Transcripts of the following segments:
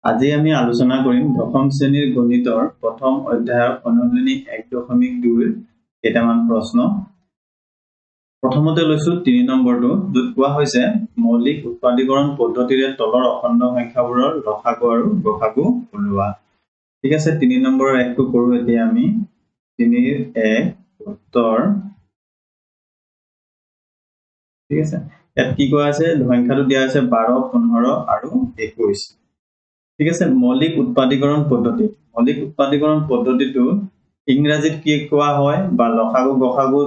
আজি আমি আলোচনা কৰিম দশম শ্ৰেণীৰ গণিতৰ প্ৰথম অধ্যায়ৰ অনুশীলনী 1.2 কেইটামান প্ৰশ্ন। প্ৰথমতে লৈছো 3 নম্বৰটো, য'ত কোৱা হৈছে মৌলিক উৎপাদীকৰণ পদ্ধতিৰে তলৰ অখণ্ড সংখ্যাবোৰৰ লসাগু আৰু গসাগু উলিওৱা। ঠিক আছে, 3 নম্বৰৰ একটো কৰো এতিয়া আমি। 3ৰ 1 উত্তৰ। ঠিক আছে, ইয়াত কি কোৱা আছে, সংখ্যাটো দিয়া আছে 12, 15 আৰু 21। ঠিক আছে, মৌলিক উৎপাদীকৰণ পদ্ধতি। মৌলিক উৎপাদীকৰণ পদ্ধতিটো ইংৰাজীত কি কোৱা হয় বা লসাগু গসাগু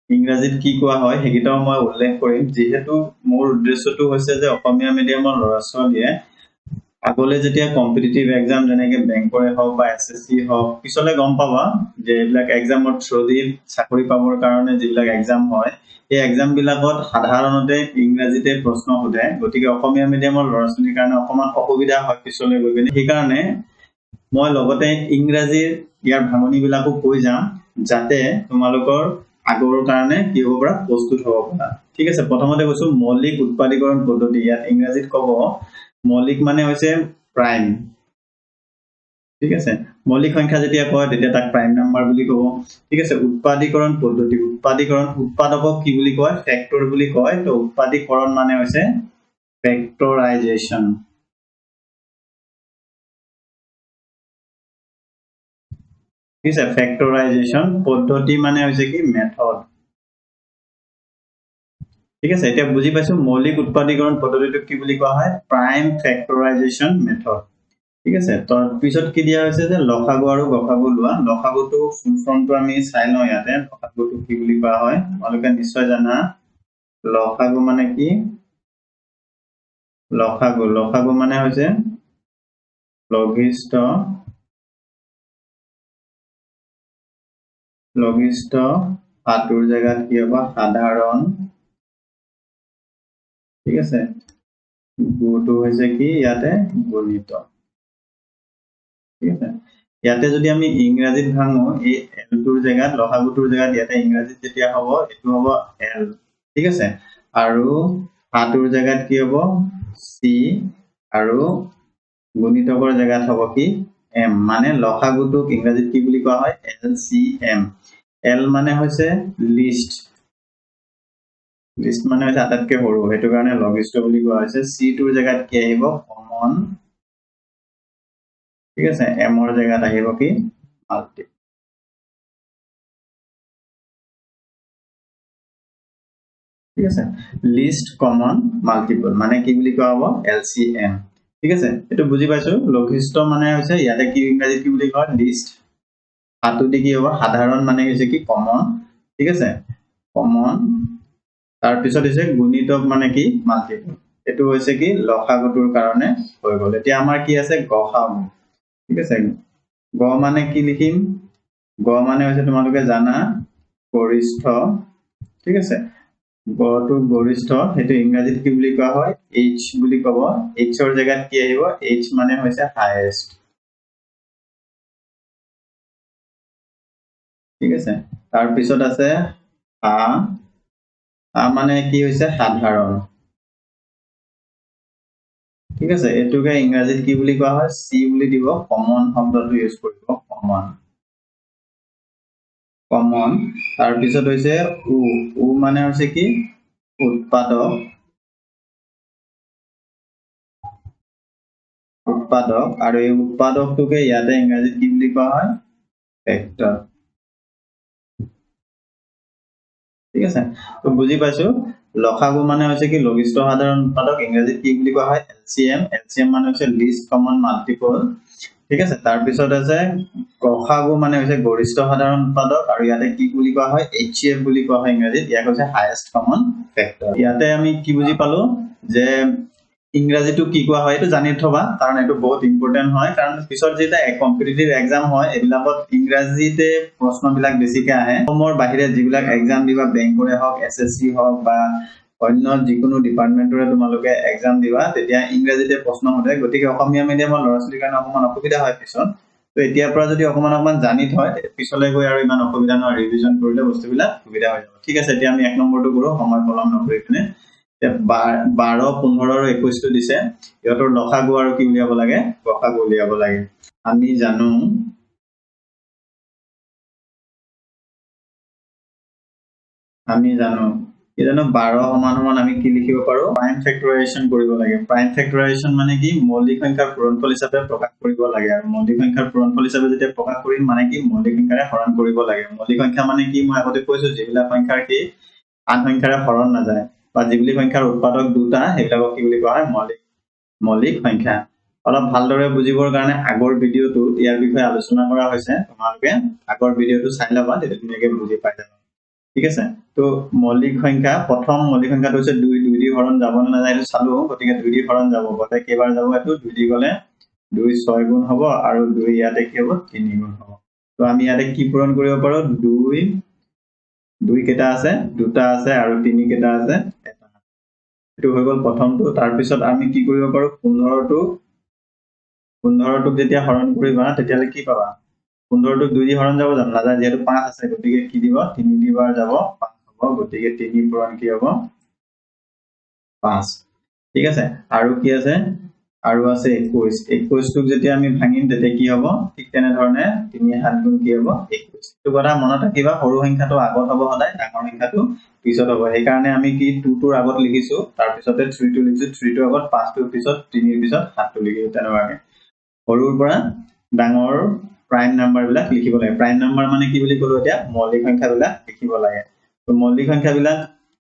ইংৰাজীত কি কোৱা হয় সেইকেইটাও মই উল্লেখ কৰিম, যিহেতু মোৰ উদ্দেশ্যটো হৈছে যে অসমীয়া মিডিয়ামৰ ল'ৰা ছোৱালীয়ে আগলৈ যেতিয়া কম্পিটিটিভ এক্সাম যেনেকে বেংকৰে হওক বা SSC হওক, পিছলে গম পাবা যে এইবিলাক এক্সামৰ থ্ৰুদি চাকৰি পাবৰ কাৰণে যিবিলাক এক্সাম হয়, এই এক্সাম বিলাকত সাধাৰণতে ইংৰাজীতে প্ৰশ্ন সোধে। গতিকে অসমীয়া মিডিয়ামৰ ল'ৰা ছোৱালীৰ কাৰণে অকণমান অসুবিধা হয় পিছলৈ গৈ পিনে। সেইকাৰণে মই লগতে ইংৰাজীৰ ইয়াৰ ভাঙনিবিলাকো কৈ যাম, যাতে তোমালোকৰ আগৰ কাৰণে কি হ'ব পৰা প্ৰস্তুত হ'ব পৰা। ঠিক আছে, প্ৰথমতে কৈছো মৌলিক উৎপাদীকৰণ পদ্ধতি। ইয়াত ইংৰাজীত ক'ব মৌলিক মানে হৈছে প্ৰাইম। ঠিক আছে, মৌলিক সংখ্যা যেতিয়া কয় তেতিয়া তাক প্ৰাইম নাম্বাৰ বুলি ক'ব। ঠিক আছে, উৎপাদীকৰণ পদ্ধতি। উৎপাদকক কি বুলি কয়, ফেক্টৰ বুলি কয়। তো উৎপাদীকৰণ মানে হৈছে ফেক্টৰাইজেশ্যন। ঠিক আছে, ফেক্টৰাইজেশ্যন পদ্ধতি মানে হৈছে কি মেথড। ঠিক আছে, এতিয়া বুজি পাইছো মৌলিক উৎপাদীকৰণ পদ্ধতিটোক কি বুলি কোৱা হয়, প্ৰাইম ফেক্টৰাইজেশ্যন মেথড। ঠিক আছে, তাৰপিছত কি দিয়া হৈছে যে লসাগু আৰু গসাগু লোৱা। লসাগুটো ফুল ফৰ্মটো আমি চাই লওঁ ইয়াতে। লসাগুটো কি বুলি কোৱা হয় তোমালোকে নিশ্চয় জানা। লসাগু মানে কি, লসাগু মানে হৈছে লঘিষ্ঠ হাটোৰ জেগাত কি হ'ব সাধাৰণ। ঠিক আছে, গুটো হৈছে কি ইয়াতে গণিত। ঠিক আছে, ইয়াতে যদি আমি ইংৰাজীত ভাঙো, এই এলটোৰ জেগাত লসাগুটোৰ জেগাত ইয়াতে ইংৰাজীত যেতিয়া হ'ব এইটো হ'ব এল। ঠিক আছে, আৰু হাটোৰ জেগাত কি হ'ব চি, আৰু গুণিতকৰ জেগাত হ'ব কি এম। মানে লসাগুটোক ইংৰাজীত কি বুলি কোৱা হয় LCM। এল মানে হৈছে লিষ্ট, লিষ্ট মানে হৈছে আটাইতকৈ সৰু, সেইটো কাৰণে লঘিষ্ঠ বুলি কোৱা হৈছে। চি টোৰ জেগাত কি আহিব কমন। ঠিক আছে, এমৰ জেগাত আহিব কি মাল্টি। ঠিক আছে, লিষ্ট কমন মাল্টিপল মানে কি বুলি কোৱা হ'ব LCM। ঠিক আছে, এইটো বুজি পাইছো। লঘিষ্ঠ মানে হৈছে ইয়াতে কি ইংৰাজীত কি বুলি কয় লিষ্ট, হাতোদি কি হ'ব সাধাৰণ মানে হৈছে কি কমন। ঠিক আছে, কমন। তাৰপিছত হৈছে গুণিতক মানে কি মাল্টিপল। এইটো হৈছে কি লসাগুটোৰ কাৰণে হৈ গ'ল। এতিয়া আমাৰ কি আছে গসাগু। ঠিক আছে, গ মানে কি লিখিম, গ মানে হৈছে তোমালোকে জানা গৰিষ্ঠ। ঠিক আছে, গটো গৰিষ্ঠ, সেইটো ইংৰাজীত কি বুলি কোৱা হয় H বুলি ক'ব। Hৰ জেগাত কি আহিব H মানে হৈছে হাইয়েষ্ট। ঠিক আছে, তাৰপিছত আছে মানে কি হৈছে সাধাৰণ। ঠিক আছে, এইটোকে ইংৰাজীত কি বুলি কোৱা হয় চি বুলি দিব, কমন শব্দটো ইউজ কৰিব কমন। কমন, তাৰপিছত হৈছে উ মানে হৈছে কি উৎপাদক। আৰু এই উৎপাদকটোকে ইয়াতে ইংৰাজীত কি বুলি কোৱা হয় ফেক্টৰ। ঠিক আছে, তো বুজি পাইছো। লসাগু মানে হৈছে কি লঘিষ্ঠ সাধাৰণ উৎপাদক, ইংৰাজীত কি বুলি কোৱা হয় LCM। LCM মানে হৈছে লিষ্ট কমন মাল্টিপল। ঠিক আছে, তাৰপিছত আছে গসাগু মানে হৈছে গৰিষ্ঠ সাধাৰণ উৎপাদক, আৰু ইয়াতে কি বুলি কোৱা হয় HCF বুলি কোৱা হয় ইংৰাজীত। ইয়াক হৈছে হাইয়েষ্ট কমন ফেক্টৰ। ইয়াতে আমি কি বুজি পালো যে ইংৰাজীটো কি কোৱা হয় এইটো জানি থবা, কাৰণ এইটো বহুত ইম্পৰ্টেণ্ট হয়। কাৰণ পিছত যেতিয়া কম্পিটিটিভ এক্সাম হয় এইবিলাকত ইংৰাজীতে প্ৰশ্নবিলাক বেছিকে আহে। অসমৰ বাহিৰে যিবিলাক এক্সাম দিবা, বেংকৰে হওক SSC হওক বা অন্য যিকোনো ডিপাৰ্টমেণ্টৰে তোমালোকে এক্সাম দিবা, তেতিয়া ইংৰাজীতে প্ৰশ্ন সোধে। গতিকে অসমীয়া মিডিয়ামৰ ল'ৰা ছোৱালীৰ কাৰণে অকণমান অসুবিধা হয় পিছত। তো এতিয়াৰ পৰা যদি অকণমান জানি থয় পিছলৈ গৈ আৰু ইমান অসুবিধা নহয়, ৰিভিজন কৰিলে বস্তুবিলাক সুবিধা হৈ যাব। ঠিক আছে, এতিয়া আমি 1 নম্বৰটো কৰো সময় পলম নকৰি পিনে। 12 15 আৰু 21 টো দিছে ইহঁতৰ লসাগু আৰু কি উলিয়াব লাগে গসাগু উলিয়াব লাগে আমি জানো কি জানো 12 সমান সমান আমি কি লিখিব পাৰো প্ৰাইম ফেক্টৰাইজেশ্যন কৰিব লাগে প্ৰাইম ফেক্টৰাইজেশ্যন মানে কি মৌলিক সংখ্যাৰ পূৰণফল হিচাপে প্ৰকাশ কৰিব লাগে আৰু মৌলিক সংখ্যাৰ পূৰণফল হিচাপে যেতিয়া প্ৰকাশ কৰিম মানে কি মৌলিক সংখ্যাৰে হৰণ কৰিব লাগে মৌলিক সংখ্যা মানে কি মই আগতে কৈছো যিবিলাক সংখ্যাৰ কি আন সংখ্যাৰে হৰণ নাযায় বা যিবিলাক সংখ্যাৰ উৎপাদক দুটা সেইবিলাকক কি বুলি কোৱা হয় মৌলিক সংখ্যা অলপ ভালদৰে বুজিবৰ কাৰণে আগৰ ভিডিঅ'টোত ইয়াৰ বিষয়ে আলোচনা কৰা হৈছে তোমালোকে আগৰ ভিডিঅ'টো চাই ল'বা তেতিয়া ধুনীয়াকৈ বুজি পাই যাবা ঠিক আছে তো মৌলিক সংখ্যা প্ৰথম মৌলিক সংখ্যাটো হৈছে 2 2 দি হৰণ যাব না নাযায় চালো গতিকে 2 দি হৰণ যাব গতে কেইবাৰ যাব এটো 2 দি গলে 2 6 গুণ হ'ব আৰু 2 ইয়াতে কি হ'ব 3 গুণ হ'ব তো আমি ইয়াতে কি পূৰণ কৰিব পাৰো 2 কেটা আছে দুটা আছে আৰু 3 কেটা আছে এটা এটো হৈ গল প্ৰথমটো তাৰ পিছত আমি কি কৰিব পাৰো 15 টোক যেতিয়া হৰণ কৰিবা তেতিয়ালে কি পাবা 15 টোক 2 দি হৰণ যাব জানো নাযায় যেহেতু 5 আছে গতিকে কি দিব 3 দি বাৰ যাব 5 হ'ব গতিকে 3 পূৰণ কি হ'ব 5 ঠিক আছে আৰু কি আছে আৰু আছে 21 21 টোক যেতিয়া আমি ভাঙিম তেতিয়া কি হ'ব ঠিক তেনে ধৰণে 3 7 গুণ কি হ'ব 21 তো কথা মনত ৰাখিবা সৰু সংখ্যাটো আগত হ'ব সদায় ডাঙৰ সংখ্যাটো পিছত হ'ব সেই কাৰণে আমি কি 2 টোৰ আগত লিখিছো তাৰ পিছতে 3 টো লিখিছো 3 টোৰ আগত 5 টোৰ পিছত 3 ৰ পিছত 7 টো লিখিছো তেনেকুৱাকে সৰুৰ পৰা ডাঙৰ প্ৰাইম নাম্বাৰ বিলাক লিখিব লাগে প্ৰাইম নাম্বাৰ মানে কি বুলি ক'লো এতিয়া মৌলিক সংখ্যা বিলাক লিখিব লাগে তো মৌলিক সংখ্যা বিলাক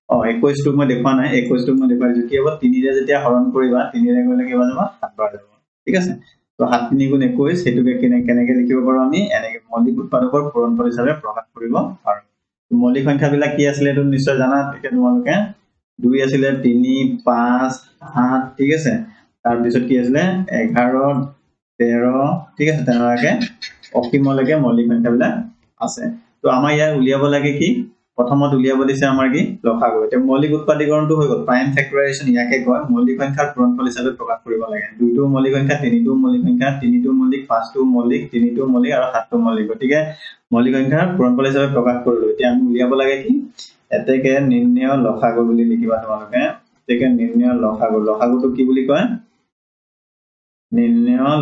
21 টোক মই দেখুৱা নাই 21 টোক মই দেখুৱাইছো কি হ'ব 3 ৰে যেতিয়া হৰণ কৰিবা 3 ৰে গলে কিবা যাব 7 বাৰ যাব ঠিক আছে তো 7 3 গুণ 21 হেতুকে কেনেকে লিখিব পাৰো আমি এনেকে মৌলিক উৎপাদকৰ পূৰণফল হিচাপে প্ৰকাশ কৰিব পাৰো মৌলিক সংখ্যা বিলাক কি আছিল এটো নিশ্চয় জানা তেতিয়া তোমালোকে 2 আছিল 3 5 7 ঠিক আছে তাৰ পিছত কি আছিল 11 13 ঠিক আছে তেনেকুৱাকে অসীমলৈকে মৌলিক সংখ্যাবিলাক আছে তো আমাৰ ইয়াৰ উলিয়াব লাগে কি প্ৰথমত উলিয়াব দিছে আমাৰ কি লসাগু এতিয়া মৌলিক উৎপাদীকৰণটো হৈ গল প্ৰাইম ফেক্টৰাইজেশ্যন ইয়াকে কয় মৌলিক সংখ্যাৰ পূৰণফল হিচাপে প্ৰকাশ কৰিব লাগে 2 টো মৌলিক সংখ্যা 3 টো মৌলিক সংখ্যা 3 টো মৌলিক 5 টো মৌলিক 3 টো মৌলিক আৰু 7 টো মৌলিক গতিকে মৌলিক সংখ্যাৰ পূৰণফল হিচাপে প্ৰকাশ কৰিলো এতিয়া আমি উলিয়াব লাগে কি এতেকে নিৰ্ণয় লসাগু বুলি লিখিবা তোমালোকে এতেকে নিৰ্ণয় লসাগু লসাগুটো কি বুলি কয় নিৰ্ণয়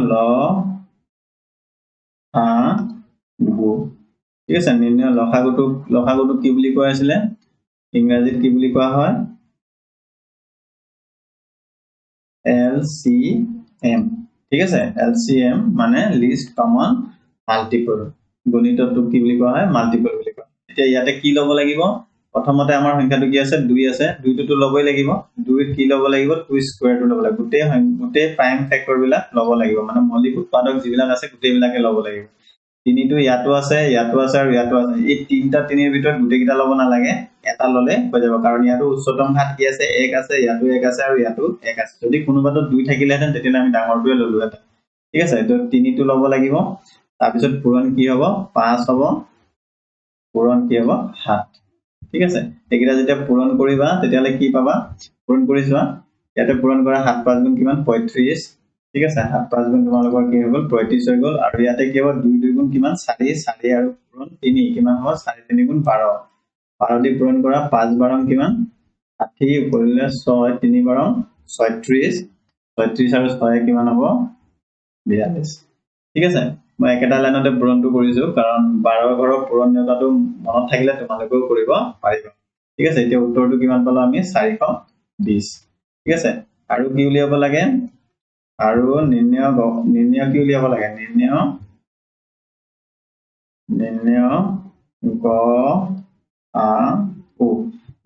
লসাগু ঠিক আছে নিৰ্ণয় লসাগুটো কি বুলি কোৱা আছিলে ইংৰাজীত কি বুলি কোৱা হয় LCM ঠিক আছে LCM মানে লিষ্ট কমন মাল্টিপল গণিতটো কি বুলি কোৱা হয় মাল্টিপল বুলি কোৱা এতিয়া ইয়াতে কি ল'ব লাগিব প্ৰথমতে আমাৰ সংখ্যাটো কি আছে 2 আছে 2 টো ল'বই লাগিব 2 কি ল'ব লাগিব 2 স্কয়াৰ টো ল'ব লাগিব গোটেই প্ৰাইম ফেক্টৰ বিলাক ল'ব লাগিব মানে মৌলিক উৎপাদক যিবিলাক আছে গোটেই বিলাকে ল'ব লাগিব 3 টো ইয়াতো আছে আৰু ইয়াতো আছে এই তিনটা 3 ৰ ভিতৰত গোটেই কিটা ল'ব নালাগে এটা ল'লে হৈ যাব কাৰণ ইয়াতো উচ্চতম ঘাত কি আছে 1 আছে ইয়াতো 1 আছে আৰু ইয়াতো 1 আছে যদি কোনোবাটো 2 থাকিলেহেঁতেন তেতিয়া আমি ডাঙৰটোৱে ল'লোহেঁতেন ঠিক আছে তো 3 টো ল'ব লাগিব তাৰ পিছত পূৰণ কি হ'ব 5 হ'ব পূৰণ কি হ'ব 7 ঠিক আছে এইকেইটা যেতিয়া পূৰণ কৰিবা তেতিয়ালে কি পাবা পূৰণ কৰিছোৱা ইয়াতে পূৰণ কৰা 7 5 গুণ কিমান 35 ঠিক আছে 7 5 গুণ তোমালোকৰ কি হৈ গল 35 হৈ গল আৰু ইয়াতে কি হ'ব 2 2 গুণ কিমান 4 4 আৰু পূৰণ 3 কিমান হ'ব 4 3 গুণ 12 12 দি পূৰণ কৰা 5 12 কিমান 60 উপৰিলে 6 3 12 36 36 আৰু 6 কিমান হ'ব 42 ঠিক আছে মই একেটা লাইনতে পূৰণটো কৰিছো কাৰণ 12 ঘৰৰ পূৰণ নিয়তাটো মনত থাকিলে তোমালোকেও কৰিব পাৰিবা ঠিক আছে এতিয়া উত্তৰটো কিমান পালো আমি 420 ঠিক আছে আৰু কি উলিয়াব লাগে আৰু নিৰ্ণয় কি উলিয়াব লাগে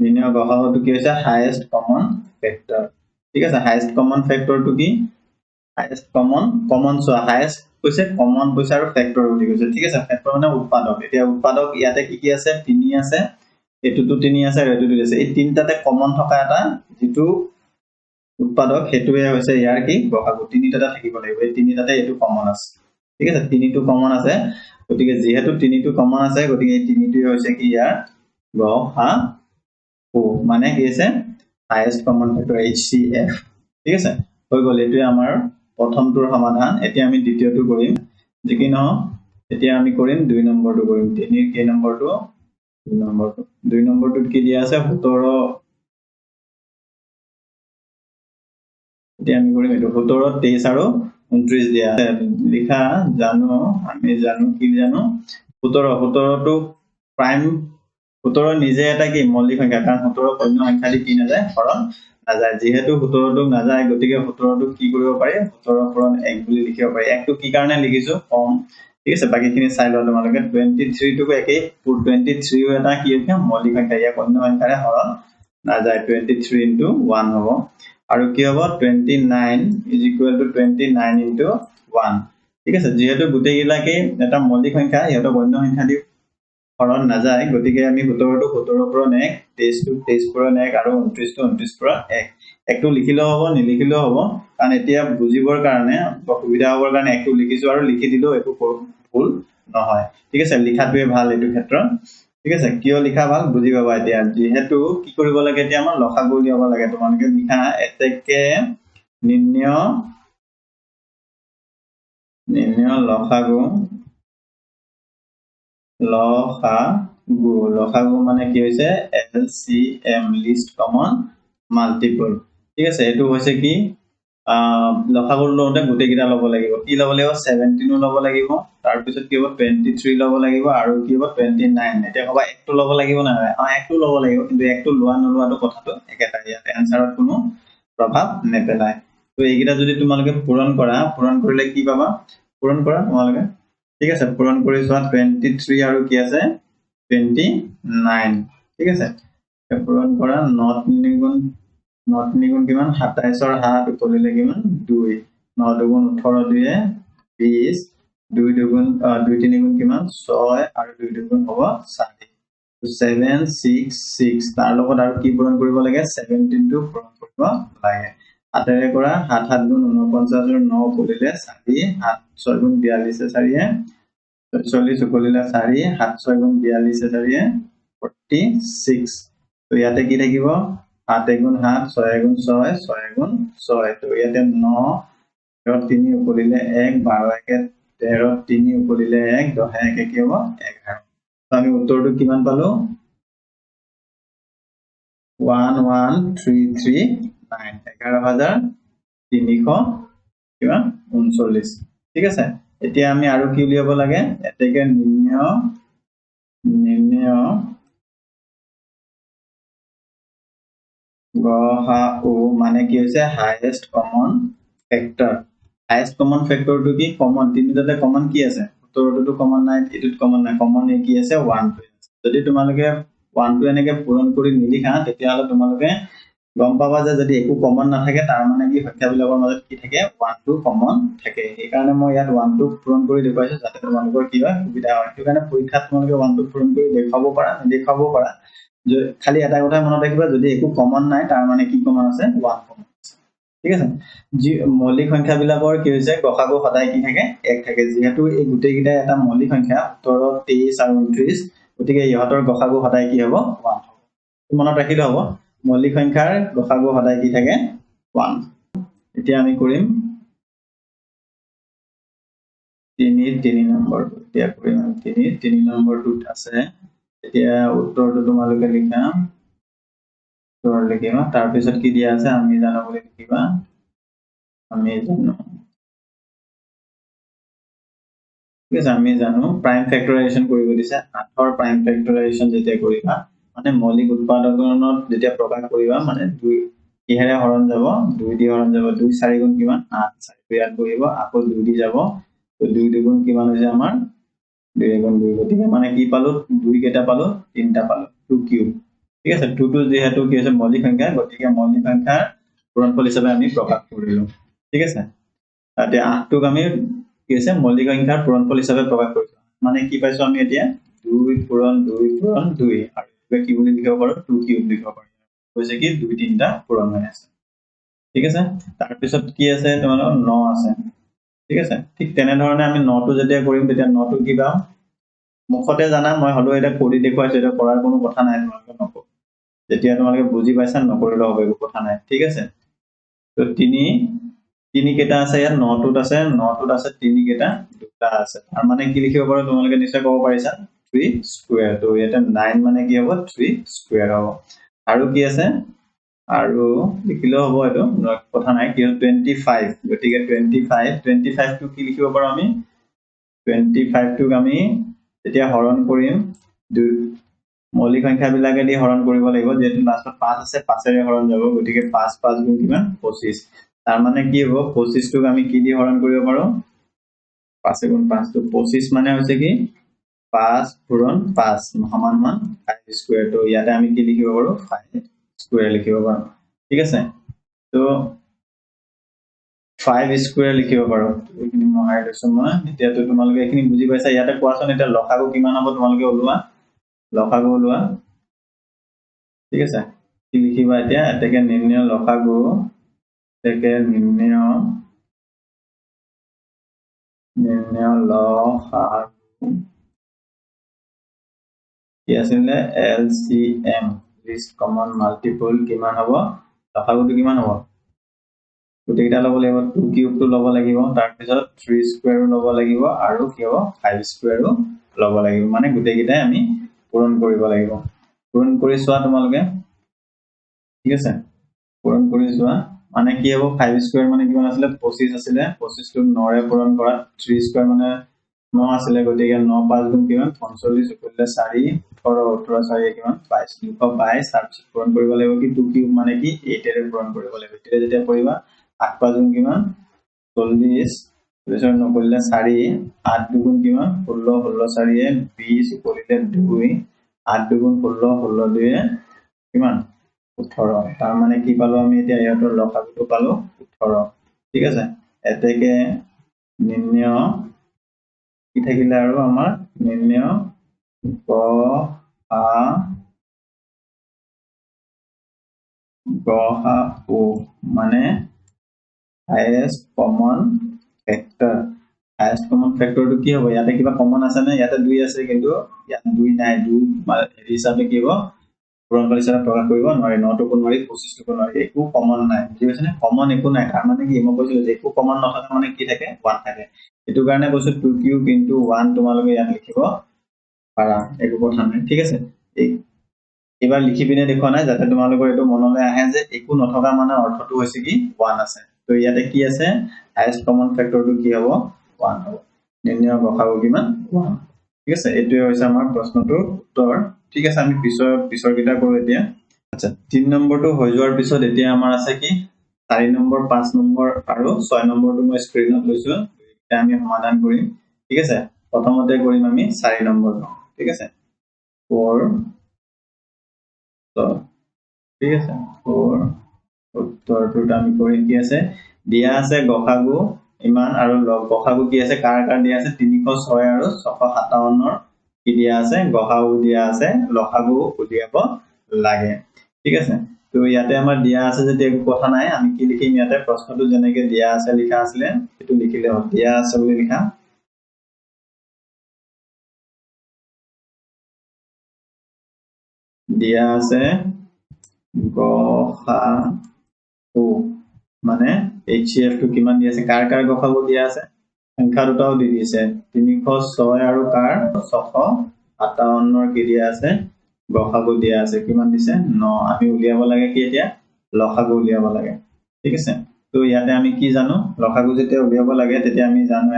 নিৰ্ণয় গসাগুটো কি হৈছে হাইয়েষ্ট কমন ফেক্টৰ ঠিক আছে হাইয়েষ্ট কমন ফেক্টৰটো কি হাইয়েষ্ট কমন চোৱা হাইয়েষ্ট কৈছে কমন কৈছে আৰু ফেক্টৰ বুলি কৈছে ঠিক আছে ফেক্টৰ মানে উৎপাদক এতিয়া উৎপাদক ইয়াতে কি আছে 3 আছে এটুটো 3 আছে আৰু এটুটো আছে এই তিনটাতে কমন থকা এটা যেটো উৎপাদক হেতুৱে হৈছে ইয়াৰ কি গসাগু তিনিটাতে থাকিব লাগিব এই তিনিটাতে এটো কমন আছে ঠিক আছে তিনিটো কমন আছে গতিকে যেহেতু তিনিটো কমন আছে গতিকে এই তিনিটোৱে হৈছে কি ইয়াৰ গসাগু মানে কি আছে হাইয়েষ্ট কমন ফেক্টৰ HCF ঠিক আছে হৈ গল এটোৱে আমাৰ প্ৰথমটোৰ সমাধান এতিয়া আমি দ্বিতীয়টো কৰিম যে কি ন এতিয়া আমি কৰিম 2 নম্বৰটো কৰিম 3 ৰ কি নম্বৰটো 2 নম্বৰটোত কি দিয়া আছে 17 এতিয়া আমি কৰিম এইটো 17 23 আৰু 29 দিয়া আছে লিখা জানো আমি জানো কি জানো 17 টো প্ৰাইম 17 নিজে এটা কি মৌলিক সংখ্যা কাৰণ 17 অন্য সংখ্যা দি কি নাযায় হৰণ নাযায় যেহেতু 17 টো নাযায় গতিকে 17 টো কি কৰিব পাৰি 17 পূৰণ 1 বুলি লিখিব পাৰি 1 টো কি কাৰণে লিখিছো কম ঠিক আছে বাকিখিনি চাই লোৱা তোমালোকে 23 টো একেই 23 ও এটা কি আছে মৌলিক সংখ্যা ইয়াক অন্য সংখ্যাৰে হৰণ নাযায় 23 into 1 হ'ব আৰু কি হ'ব 29 is equal to 29 into 1 ঠিক আছে যেহেতু গুটেইগিলাকে এটা মৌলিক সংখ্যা ইহত অন্য সংখ্যা দি হৰণ নাযায় গতিকে আমি 17 টো 17 পূৰণ 1 23 টো 23 পূৰণ 1 আৰু 29 টো 29 পূৰণ 1 একটো লিখিলেও হ'ব নিলিখিলেও হ'ব কাৰণ এতিয়া বুজিবৰ কাৰণে সুবিধা হ'বৰ কাৰণে একটো লিখিছো আৰু লিখি দিলেও একো ভুল নহয় ঠিক আছে লিখাটোৱে ভাল এইটো ক্ষেত্ৰত ঠিক আছে কিয় লিখা ভাল বুজি পাবা এতিয়া যেহেতু কি কৰিব লাগে এতিয়া আমাৰ লসাগু উলিয়াব লাগে তোমালোকে লিখা এতেকে নিম্ন লসাগু লসাগু মানে কি হৈছে LCM লিষ্ট কমন মাল্টিপল ঠিক আছে এটো হৈছে কি লসাগুৰ লওঁতে গোটেইকেইটা ল'ব লাগিব কি ল'ব লাগিব 17 ল'ব লাগিব তাৰ পিছত কি হ'ব 23 ল'ব লাগিব আৰু কি হ'ব 29 এতিয়া কবা একটো ল'ব লাগিব না একটো ল'ব লাগিব কিন্তু একটো লোৱা নলোৱাটো কথাটো একেটাই ইয়াতে আনসাৰত কোনো প্ৰভাৱ নেপেলায় তো এইকেইটা যদি তোমালোকে পূৰণ কৰিলে কি পাবা পূৰণ কৰা তোমালোকে ঠিক আছে পূৰণ কৰি চোৱা 23 আৰু কি আছে 29 ঠিক আছে পূৰণ কৰা নট নিগুণ কিমান 27 ৰ 7 কৰিলে কিমান 2 9 দুগুণ 18 দুয়ে 20 2 দুগুণ 2 3 গুণ কিমান 6 আৰু 2 দুগুণ হ'ব 4 7 6 6 তাৰ লগত আৰু কি পূৰণ কৰিব লাগে 17 টো পূৰণ কৰিব লাগে আতেৰে কৰা 7 7 গুণ 49 ৰ 9 কৰিলে 4 7 6 গুণ 42 4 40 কৰিলে 4 7 6 গুণ 42 4 46 তো ইয়াতে কি থাকিব 7 গুণ 7 6 গুণ 6 6 গুণ 6 তো ইয়াতে 9 3 কৰিলে 1 12 1 13 3 কৰিলে 1 10 1 কি হ'ব 11 তো আমি উত্তৰটো কিমান পালো 11339 11339 ঠিক আছে এতিয়া আমি আৰু কি উলিয়াব লাগে এতেকে নিম্ন গসাউ মানে কি হৈছে হাইয়েস্ট কমন ফ্যাক্টৰ টো কি কমন তিনিটাতে কমন কি আছে 17 টো কমন নাই এটোত কমন নাই কমন কি আছে 1 যদি তোমালোকে 1 টো এনেকে পূৰণ কৰি নিলিখা তেতিয়াহলে তোমালোকে গম পাবা যে যদি একো কমন নাথাকে তাৰ মানে কি সংখ্যাবিলাকৰ মাজত কি থাকে 1 টো কমন থাকে এই কাৰণে মই ইয়াত 1 টো পূৰণ কৰি দেখুৱাইছো যাতে তোমালোকৰ কি হয় সুবিধা হয় এই কাৰণে পৰীক্ষাত তোমালোকে 1 টো পূৰণ কৰি দেখাব পাৰা খালি এটা কথা মনত ৰাখিবা যদি একো কমন নাই তাৰ মানে কি কমন আছে 1 কমন ঠিক আছে যি মৌলিক সংখ্যাবিলাকৰ কি হৈছে গসাগু সদায় কি থাকে 1 থাকে যেহেতু এই গুটেইকেইটা এটা মৌলিক সংখ্যা 17 23 আৰু 29 গতিকে ইহতৰ গসাগু সদায় কি হ'ব 1 হ'ব মনত ৰাখিলে হ'ব মৌলিক সংখ্যাৰ গসাগু সদায় কি থাকে 1 এতিয়া আমি কৰিম 3 নম্বৰ এতিয়া কৰিম 3 নম্বৰটোত আছে এতিয়া উত্তৰটো তোমালোকে লিখা উত্তৰ লিখিবা তাৰ পিছত কি দিয়া আছে আমি জানো বুলি লিখিবা আমি জানো ঠিক আছে আমি জানো প্ৰাইম ফেক্টৰাইজেশ্যন কৰিব দিছে 8 ৰ প্ৰাইম ফেক্টৰাইজেশ্যন যেতিয়া কৰিবা মানে মৌলিক উৎপাদকৰণত যেতিয়া প্ৰকাশ কৰিবা মানে 2 কিহেৰে হৰণ যাব 2 দি হৰণ যাব 2 4 গুণ কিমান 8 4 ইয়াত বহিব আকৌ 2 দি যাব তো 2 দুগুণ কিমান হৈছে আমাৰ 2 গুণ 2 গতিকে মানে কি পালো 2 কেটা পালো 3টা পালো 2 কিউব ঠিক আছে 2 টো যেহেতু কি আছে মৌলিক সংখ্যা গতিকে মৌলিক সংখ্যাৰ পূৰণফল হিচাপে আমি প্ৰকাশ কৰিলো ঠিক আছে এতিয়া 8 টোক আমি কি আছে মৌলিক সংখ্যাৰ পূৰণফল হিচাপে প্ৰকাশ কৰিছো মানে কি পাইছো আমি এতিয়া 2 পূৰণ 2 আৰু কি বুলি লিখিব পাৰো 2 কিউব লিখিব পাৰো হৈছে কি 2 3টা পূৰণ হৈ আছে ঠিক আছে তাৰ পিছত কি আছে তোমালোকৰ 9 আছে ঠিক আছে ঠিক তেনে ধৰণে আমি 9 টো যেতিয়া কৰিম তেতিয়া 9 টো কি পাম মুখতে জানা মই হলো এটা কৰি দেখুৱাইছো এটা কৰাৰ কোনো কথা নাই তোমালোকে নকৰো যেতিয়া তোমালোকে বুজি পাইছা নকৰিলে হবে একো কথা নাই ঠিক আছে তো 3 কেটা আছে ইয়াত 9 টোত আছে 3 কেটা দুটা আছে তাৰ মানে কি লিখিব পাৰো তোমালোকে নিশ্চয় ক'ব পাৰিছা 3 স্কয়াৰ তো ইয়াতে 9 মানে কি হ'ব 3 স্কয়াৰ হ'ব আৰু কি আছে আৰু লিখিলেও হ'ব, এইটো কথা নাই, কি 25, গতিকে 25 টো কি লিখিব পাৰো আমি, 25 টোক আমি যেতিয়া হৰণ কৰিম মৌলিক সংখ্যাবিলাকেদি হৰণ কৰিব লাগিব, যেহেতু লাষ্টত 5 আছে 5ৰে হৰণ যাব, গতিকে 5 5 গুণ কিমান 25, তাৰ মানে কি হ'ব 25 টোক আমি কি দি হৰণ কৰিব পাৰো, 5 গুণ 5 টো 25 মানে হৈছে কি 5 পূৰণ 5 সমান 5 স্কয়াৰ, তো ইয়াতে আমি কি লিখিব পাৰো 5 স্কয়াৰ লিখিব পাৰো, ঠিক আছে। তো 5 স্কয়াৰ লিখিব পাৰো, এইখিনি মহাই লৈছো মই, এতিয়া তো তোমালোকে এইখিনি বুজি পাইছা। ইয়াতে কোৱাচোন এতিয়া লসাগু কিমান হ'ব, তোমালোকে ওলোৱা লসাগু ওলোৱা, ঠিক আছে। কি লিখিবা এতিয়া, এতেকে নিৰ্ণয় লসাগু, এতেকে নিৰ্ণয় লসাগু কি আছিলে, LCM লিষ্ট কমন মাল্টিপল কিমান হ'ব, লসাগুটো কিমান হ'ব, গোটেইকেইটা ল'ব লাগিব, 2 কিউবটো ল'ব লাগিব, তাৰপিছত 3 স্কয়াৰো ল'ব লাগিব, আৰু কি হ'ব 5 স্কয়াৰো ল'ব লাগিব, মানে গোটেইকেইটাই আমি পূৰণ কৰিব লাগিব। পূৰণ কৰি চোৱা তোমালোকে, ঠিক আছে, পূৰণ কৰি চোৱা, মানে কি হ'ব 5 স্কয়াৰ মানে কিমান আছিলে 25 আছিলে, 25 টোক 9 ৰে পূৰণ কৰা, 3 স্কয়াৰ মানে 9 আছিলে, গতিকে 9 5 গুণ কিমান 45, কৰিলে 4 18 18 4 কিমান 22, 222, তাৰপিছত পূৰণ কৰিব লাগিব কি 2 কিউব মানে কি 8 ৰে পূৰণ কৰিব লাগিব, এতিয়া যেতিয়া কৰিবা 8 5 গুণ কিমান 40, তাৰপিছত নকৰিলে 4, 8 দুগুণ কিমান 16, 16 4 20, কৰিলে 2, 8 দুগুণ 16, 16 2 কিমান 18, তাৰ মানে কি পালো আমি এতিয়া ইহঁতৰ লসাগুটো পালো 18, ঠিক আছে। এতেকে নিৰ্ণয় কি থাকিলে আৰু আমাৰ নিৰ্ণয় গসাগু মানে highest common factor, highest common ফেক্টৰটো কি হ'ব, ইয়াতে কিবা কমন আছে নে, ইয়াতে 2 আছে, কিন্তু ইয়াতে 2 নাই, 2 হেৰি হিচাপে কি হ'ব পূৰণফল হিচাপে প্ৰকাশ কৰিব নোৱাৰি, 9 টোকো নোৱাৰি 25 টোকো নোৱাৰি, একো কমন নাই, বুজি পাইছেনে, কমন একো নাই, তাৰ মানে কি মই কৈছিলো যে একো কমন নথকা মানে কি থাকে 1 থাকে, এইটো কাৰণে কৈছো 2 কিউব ইনটু 1 তোমালোকে ইয়াত লিখিব পাৰা, একো কথা নাই, ঠিক আছে। এবাৰ লিখি পিনে দেখুৱা নাই, যাতে তোমালোকৰ এইটো মনলৈ আহে যে একো নথকা মানে অৰ্থটো হৈছে কি 1 আছে, তো ইয়াতে কি আছে হাইয়েষ্ট কমন ফেক্টৰটো কি হ'ব 1 হ'ব, নিৰ্ণয় গসাগু কিমান 1, ঠিক আছে। এইটোৱে হৈছে আমাৰ প্ৰশ্নটোৰ উত্তৰ, ঠিক আছে। আমি পিছৰ কিটা কৰো এতিয়া। আচ্ছা, 3 নম্বৰটো হৈ যোৱাৰ পিছত এতিয়া আমাৰ আছে কি 4 নম্বৰ 5 নম্বৰ আৰু 6 নম্বৰটো মই স্ক্ৰীনত লৈছো, এতিয়া আমি সমাধান কৰিম, ঠিক আছে। প্ৰথমতে কৰিম আমি 4 নম্বৰটো, ঠিক আছে, 4 ঠিক আছে, 4 উত্তৰটোত আমি কৰিম কি আছে, দিয়া আছে গসাগু ইমান, আৰু গসাগু কি আছে কাৰ দিয়া আছে 306 আৰু 657 কি দিয়া আছে গসাগু দিয়া আছে, লসাগু উলিয়াব লাগে, ঠিক আছে। তো ইয়াতে আমাৰ দিয়া আছে যদি একো কথা নাই, আমি কি লিখিম ইয়াতে প্ৰশ্নটো যেনেকে দিয়া আছে লিখা আছিলে সেইটো লিখিলে হ'ল, দিয়া আছে বুলি লিখা, দিয়া আছে গসাগু মানে HCF টো কিমান দিয়া আছে, কাৰ গসাগু দিয়া আছে, সংখ্যা দুটাও দি দিছে 306 আৰু কাৰ 657 কি দিয়া আছে গসাগু দিয়া আছে, কিমান দিছে 9, আমি উলিয়াব লাগে কি এতিয়া লসাগু উলিয়াব লাগে, ঠিক আছে। তো ইয়াতে আমি কি জানো, লসাগু যেতিয়া উলিয়াব লাগে তেতিয়া আমি জানো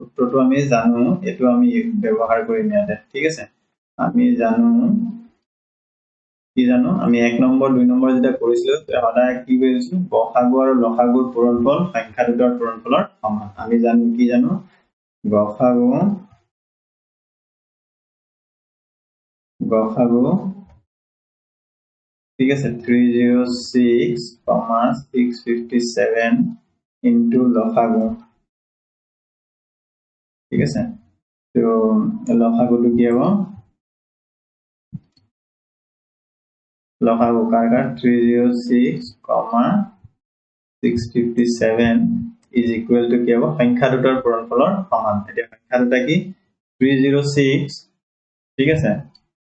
উত্তৰটো আমি জানো, এটো আমি ব্যৱহাৰ কৰিম ইয়াতে, ঠিক আছে। আমি জানো কি জানো, আমি 1 নম্বৰ 2 নম্বৰ যেতিয়া কৰিছিলো সদায় কি কৰিছিলো গসাগু আৰু লসাগুৰ পূৰণফল সংখ্যা দুটাৰ পূৰণফলৰ সমান, আমি জানো কি জানো গসাগু ঠিক আছে 306, 657 ইনটু লসাগু, ঠিক আছে। তো লসাগুটো কি হ'ব, লসাগু কাৰ 306, 657 is equal to কি হ'ব সংখ্যা দুটাৰ পূৰণফলৰ সমান, এতিয়া সংখ্যা দুটা কি 306, ঠিক আছে,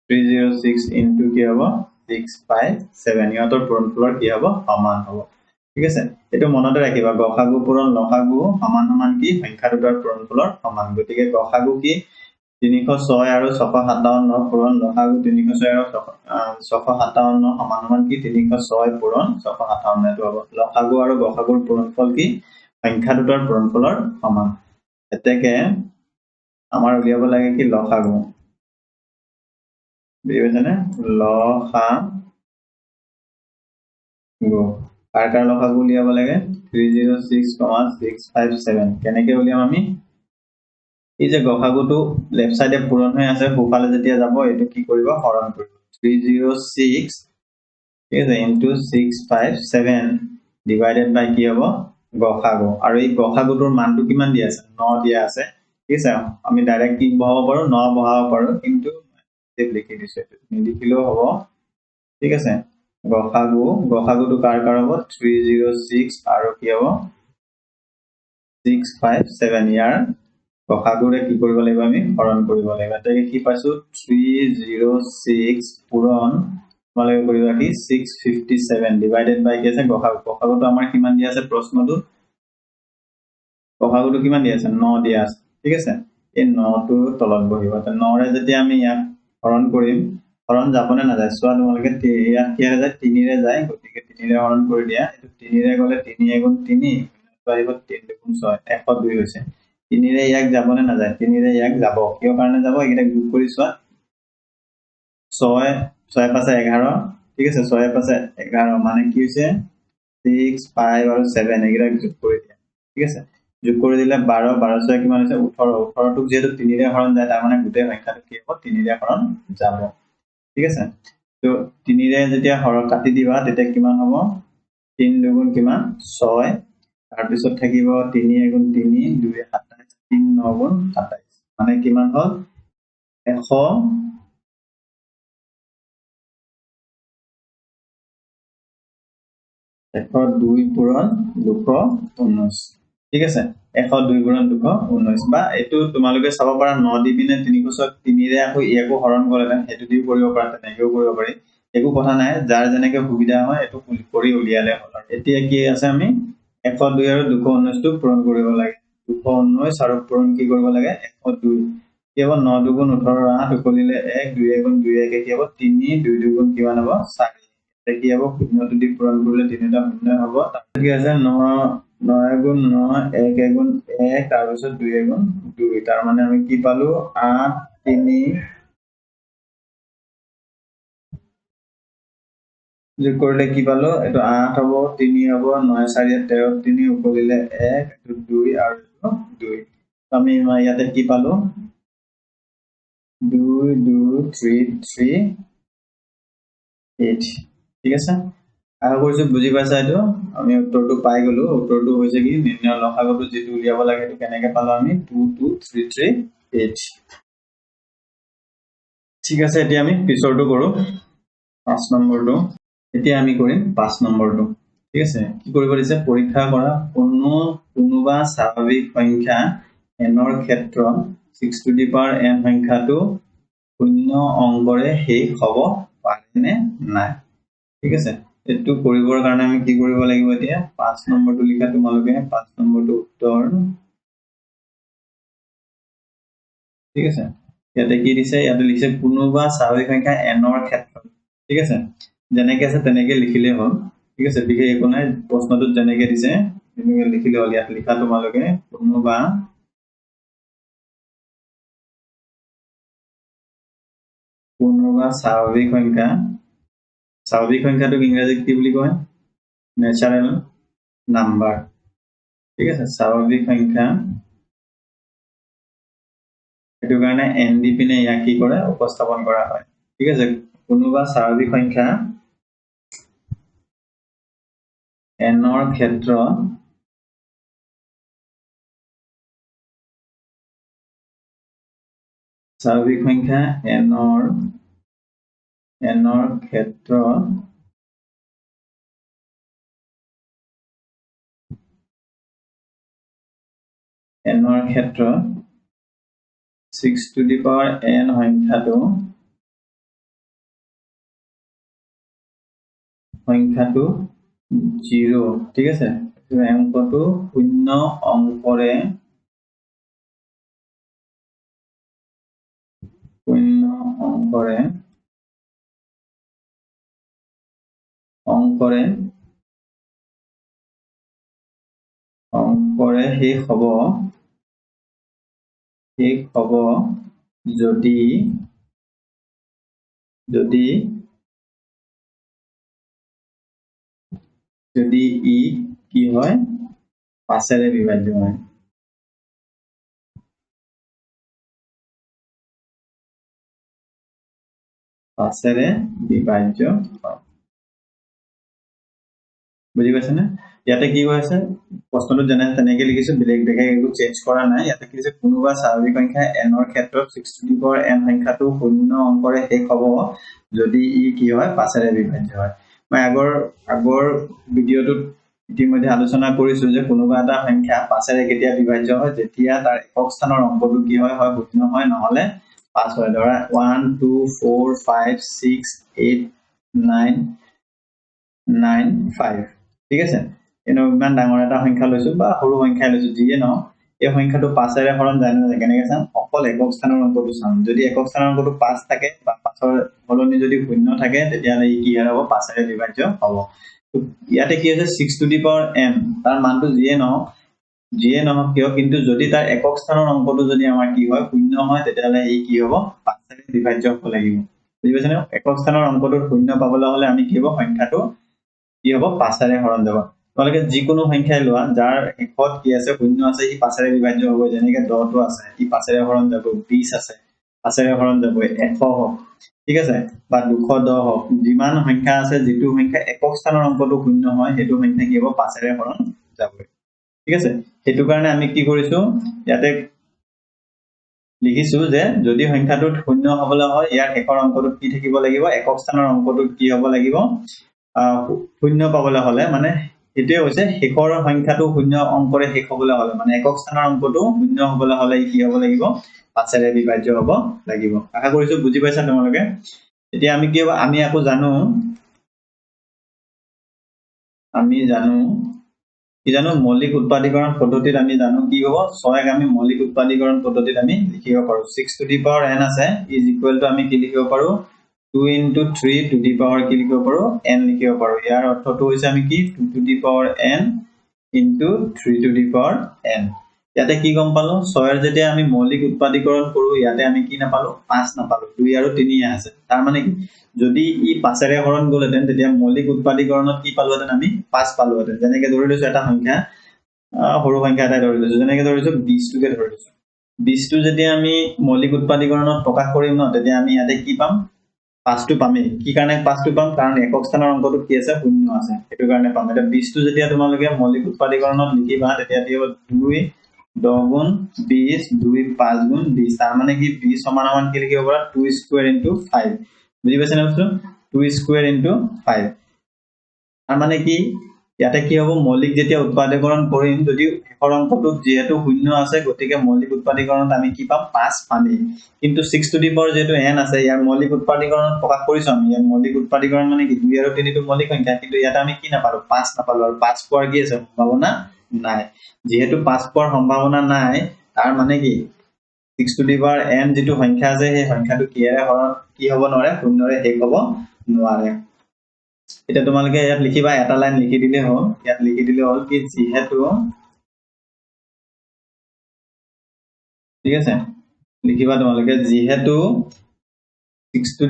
306 ইনটু কি হ'ব 657, ইহঁতৰ পূৰণফলৰ কি হ'ব সমান হ'ব, ঠিক আছে। এইটো মনতে ৰাখিবা, গসাগু পূৰণ লসাগু সমান সমান কি সংখ্যা দুটাৰ পূৰণফলৰ সমান, গতিকে গসাগু কি 306 আৰু 657 পূৰণ লসাগু 306 আৰু 657 সমান কি 306 পূৰণ 657 এটো হ'ব লসাগু আৰু গসাগুৰ পূৰণফল কি সংখ্যা দুটাৰ পূৰণফলৰ সমান এতেকে আমাৰ উলিয়াব লাগে কি লসাগু বুজিছেনে লসাগু কাৰ লসাগু উলিয়াব লাগে 306,657 কেনেকে উলিয়াম আমি এই যে গসাগুটো লেফট সাইডে পূৰণ হৈ আছে সোফালে যেতিয়া যাব এটো কি কৰিব হৰণ কৰিব 306 ঠিক আছে ইনটু 657 ডিভাইডেড বাই কি হ'ব গসাগু আৰু এই গসাগুটোৰ মানটো কিমান দিয়া আছে 9 দিয়া আছে ঠিক আছে আমি ডাইৰেক্ট কি বহাব পাৰো 9 বহাব পাৰো কিন্তু এই লিখি দিছো নিলিখিলেও হ'ব ঠিক আছে গসাগুটো কাৰ হ'ব 306 আৰু কি হ'ব 657 ইয়াৰ গসাগুৰে কি কৰিব লাগিব আমি হৰণ কৰিব লাগিব তাকে কি পাইছো 306 পূৰণ তোমালোকে কৰিবা কি 657 ডিভাইডেড বাই কি আছে গসাগুটো আমাৰ কিমান দিয়া আছে প্ৰশ্নটো গসাগুটো কিমান দিয়া আছে 9 দিয়া আছে ঠিক আছে এই 9 টো তলত বহিব তে 9 ৰে যেতিয়া আমি ইয়াক হৰণ কৰিম হৰণ যাবনে না যায় সোৱা তোমালোকে ইয়াক কি যায় 3 ৰে যায় গতিকে 3 ৰে হৰণ কৰি দিয়া এটো 3 ৰে গলে 3 গুণ 3 আহিব 3 গুণ 6 102 হৈছে 3 ৰে ইয়াক যাবনে না যায় 3 ৰে ইয়াক যাব কিয় কাৰণে যাব এটা যোগ কৰি সোৱা 6 5 11 ঠিক আছে 6 5 11 মানে কি হৈছে 6 5 আৰু 7 এগিৰা যোগ কৰি দিয়া ঠিক আছে যোগ কৰি দিলে 12 12 6 কিমান হৈছে 18 18 টুক যেটো 3 ৰে হৰণ যায় তাৰ মানে গোটেই সংখ্যাটো কি হ'ব 3 ৰে হৰণ যাব ঠিক আছে তো 3 ৰে যেতিয়া হৰণ কাটি দিবা তেতিয়া কিমান হ'ব 3 দুগুণ কিমান 6 তাৰ পিছত থাকিব 3 গুণ 3 2 27 3 9 গুণ 27 মানে কিমান হ'ল 100 102 পূৰণ 219 ঠিক আছে 102 পূৰণ 219 বা এটো তোমালোকে চাব পাৰা 9 দি পিনে 306 3 ৰে আকৌ ইয়াকো হৰণ কৰিলে হেতু দিও কৰিব পাৰা তেনেকেও কৰিব পাৰি একো কথা নাই যাৰ যেনেকে সুবিধা হয় এটো কৰি উলিয়ালে হ'ল এতিয়া কি আছে আমি 102 আৰু 219 টো পূৰণ কৰিব লাগে 219 আৰু পূৰণ কি কৰিব লাগে 102 কি হ'ব 9 দুগুণ 18 8 উকলিলে 1 2 গুণ 2 1 কি হ'ব 3 2 দুগুণ কিমান হ'ব 4 কি হ'ব শূন্যটো দি পূৰণ কৰিলে তিনিটা শূন্য হ'ব তাৰপিছত কি আছে 9 গুণ 9 1 গুণ 1 তাৰ পিছত 2 গুণ 2 তাৰ মানে আমি কি পালো 8 3 যোগ কৰিলে কি পালো এটো 8 হ'ব 3 হ'ব 9 4 13 3 উকলিলে 1 এটো 2 আৰু 2 আমি ইয়াতে কি পালো 2 2 3 3 8 ঠিক আছে আশা কৰিছো বুজি পাইছা এটো আমি উত্তৰটো পাই গলো উত্তৰটো হৈছে কি নিৰ্ণয় লসাগুটো যেটো উলিয়াব লাগে এটো কেনেকে পালো আমি 22338 ঠিক আছে এতিয়া আমি পিছৰটো কৰো 5 নম্বৰটো এতিয়া আমি কৰিম 5 নম্বৰটো ঠিক আছে কি কৰিব দিছে পৰীক্ষা কৰা কোনোবা স্বাভাৱিক সংখ্যা n ৰ ক্ষেত্ৰত 6 টু দি পাৱাৰ n সংখ্যাটো শূন্য অংকৰে শেষ হ'ব পাৰেনে নাই ঠিক আছে এটো কৰিবৰ কাৰণে আমি কি কৰিব লাগিব এতিয়া 5 নম্বৰটো লিখা তোমালোকে 5 নম্বৰটো উত্তৰ ঠিক আছে ইয়াতে কি দিছে ইয়াতে লিখছে কোনোবা স্বাভাৱিক সংখ্যা n ৰ ক্ষেত্ৰত ঠিক আছে যেনেকে আছে তেনেকে লিখিলে হ'ল ঠিক আছে বিশেষ একো নাই প্ৰশ্নটো যেনেকে দিছে তেনেকে লিখিলে হ'ল ইয়াত লিখা তোমালোকে কোনোবা স্বাভাৱিক সংখ্যাটো ইংৰাজীত কি বুলি কয় ন্যাচাৰাল নাম্বাৰ ঠিক আছে স্বাভাৱিক সংখ্যা এটো কাৰণে n দি পিনে ইয়াক কি কৰে উপস্থাপন কৰা হয় ঠিক আছে কোনোবা স্বাভাৱিক সংখ্যা n ৰ ক্ষেত্ৰত স্বাভাৱিক সংখ্যা n ৰ ক্ষেত্ৰত n ৰ ক্ষেত্ৰত 6 টু দি পাৱাৰ n সংখ্যাটো 0 ঠিক আছে অংকটো শূন্য অংকৰে অংকৰে শেষ হ'ব যদি ই কি হয় 5ৰে বিভাজ্য হয় বুজি পাইছে না ইয়াতে কি হৈ আছে প্ৰশ্নটো যেনে তেনেকৈ লিখিছো বেলেগ বেলেগ একো চেঞ্জ কৰা নাই ইয়াতে কি হৈছে কোনোবা স্বাভাৱিক সংখ্যা n ৰ ক্ষেত্ৰত 6 to the power n সংখ্যাটো শূন্য অংকৰে শেষ হ'ব যদি ই কি হয় 5ৰে বিভাজ্য হয় মই আগৰ ভিডিঅ'টোত ইতিমধ্যে আলোচনা কৰিছো যে কোনোবা এটা সংখ্যা 5ৰে কেতিয়া বিভাজ্য হয় যেতিয়া তাৰ একক স্থানৰ অংকটো কি হয় শূন্য হয় নহলে 5 হয় ধৰা 1 2 4 5 6 8 9 9 5 ঠিক আছে ইমান ডাঙৰ এটা সংখ্যা লৈছো বা সৰু সংখ্যা লৈছো যিয়ে ন এই সংখ্যাটো 5ৰে হৰণ যায় না কেনেকৈ চাম অকল একক স্থানৰ অংকটো চাম যদি একক স্থানৰ অংকটো 5 থাকে বা 5ৰ হলনি যদি শূন্য থাকে তেতিয়াহলে ই কি হ'ব 5ৰে বিভাজ্য হ'ব ইয়াতে কি আছে 6 to the power n তাৰ মানটো যিয়ে নহওক কিয় কিন্তু যদি তাৰ একক স্থানৰ অংকটো যদি আমাৰ কি হয় শূন্য হয় তেতিয়াহলে ই কি হ'ব 5ৰে বিভাজ্য হ'ব লাগিব বুজি পাইছানে একক স্থানৰ অংকটো শূন্য পাবলৈ হলে আমি কি হ'ব সংখ্যাটো কি হ'ব 5ৰে হৰণ যাব তোমালোকে যিকোনো সংখ্যাই লোৱা যাৰ শেষত কি আছে শূন্য আছে ই 5ৰে বিভাজ্য হ'ব যেনেকৈ 10 টো আছে ই 5ৰে হৰণ যাব 20 আছে 5ৰে হৰণ যাব 100 হ'ব ঠিক আছে বা 210 হ'ব যিমান সংখ্যা আছে যিটো সংখ্যা একক স্থানৰ অংকটো শূন্য হয় সেইটো সংখ্যা কি হ'ব 5ৰে হৰণ যাব ঠিক আছে সেইটো কাৰণে আমি কি কৰিছো ইয়াতে লিখিছো যে যদি সংখ্যাটোত শূন্য হ'বলৈ হয় ইয়াৰ শেষৰ অংকটোত কি থাকিব লাগিব একক স্থানৰ অংকটোত কি হ'ব লাগিব শূন্য পাবলৈ হলে মানে এটোৱে হৈছে শেষৰ সংখ্যাটো শূন্য অংকৰে শেষ হ'বলৈ হলে মানে একক স্থানৰ অংকটো শূন্য হ'বলৈ হলে কি হ'ব লাগিব 5ৰে বিভাজ্য হ'ব লাগিব আশা কৰিছো বুজি পাইছা তোমালোকে এতিয়া আমি আকৌ জানো মৌলিক উৎপাদীকৰণ পদ্ধতিত আমি জানো কি হ'ব 6ক আমি মৌলিক উৎপাদীকৰণ পদ্ধতিত আমি লিখিব পাৰো 6 to the power n আছে ইজ ইকুৱেল টু আমি কি লিখিব পাৰো 2 into 3 to the power কি লিখিব পাৰো n লিখিব পাৰো ইয়াৰ অৰ্থটো হৈছে আমি কি 2 to the power n into 3 to the power n ইয়াতে কি গম পালো 6ৰ যেতিয়া আমি মৌলিক উৎপাদীকৰণ কৰো ইয়াতে আমি কি নাপালো 5 নাপালো 2 আৰু 3 আছে তাৰ মানে কি যদি ই 5ৰে হৰণ গলেতেন তেতিয়া মৌলিক উৎপাদীকৰণত কি পালোহেতেন আমি 5 পালোহেতেন যেনেকৈ ধৰি লৈছো এটা সংখ্যা সৰু সংখ্যা এটা ধৰি লৈছো যেনেকৈ ধৰিছো 20 টোকে ধৰি লৈছো 20 টো যেতিয়া আমি মৌলিক উৎপাদীকৰণত প্ৰকাশ কৰিম ন তেতিয়া আমি ইয়াতে কি পাম 5 টো পামেই কি কাৰণে 5 টো পাম কাৰণ একক স্থানৰ অংকটো কি আছে শূন্য আছে সেইটো কাৰণে পাম এটা 20 টো যেতিয়া তোমালোকে মৌলিক উৎপাদীকৰণত লিখিবা তেতিয়া কি হ'ব 2 10 গুণ 20 2 5 গুণ 20 তাৰ মানে কি 20 সমান সমান কি লিখিব পাৰা 2 স্কয়াৰ ইনটু 5 বুজি পাইছা না বস্তু 2 স্কয়াৰ ইনটু 5 তাৰ মানে কি ইয়াতে কি হ'ব মৌলিক যেতিয়া উৎপাদীকৰণ কৰিম যদি শেষৰ অংকটো যেহেতু শূন্য আছে গতিকে মৌলিক উৎপাদীকৰণত আমি কি পাম 5 পামেই কিন্তু 6 to the power যেহেতু n আছে ইয়াৰ মৌলিক উৎপাদীকৰণত প্ৰকাশ কৰিছো আমি ইয়াৰ মৌলিক উৎপাদীকৰণ মানে কি 2 আৰু 3 টো মৌলিক সংখ্যা কিন্তু ইয়াতে আমি কি নাপালো 5 নাপালো আৰু 5 পোৱাৰ কি আছে সম্ভাৱনা নাই যেহেতু 5 পোৱাৰ সম্ভাৱনা নাই তাৰ মানে কি 6 to the power n যেটো সংখ্যা আছে সেই সংখ্যাটো কিৰে হৰণ কি হ'ব নোৱাৰে শূন্যৰে শেষ হ'ব নোৱাৰে এটা তোমালোকে ইয়াত লিখিবা এটা লাইন লিখি দিলে হ'ল ইয়াত লিখি দিলে হ'ল কি যেহেতু ঠিক আছে লিখিবা তোমালোকে যেহেতু 6 to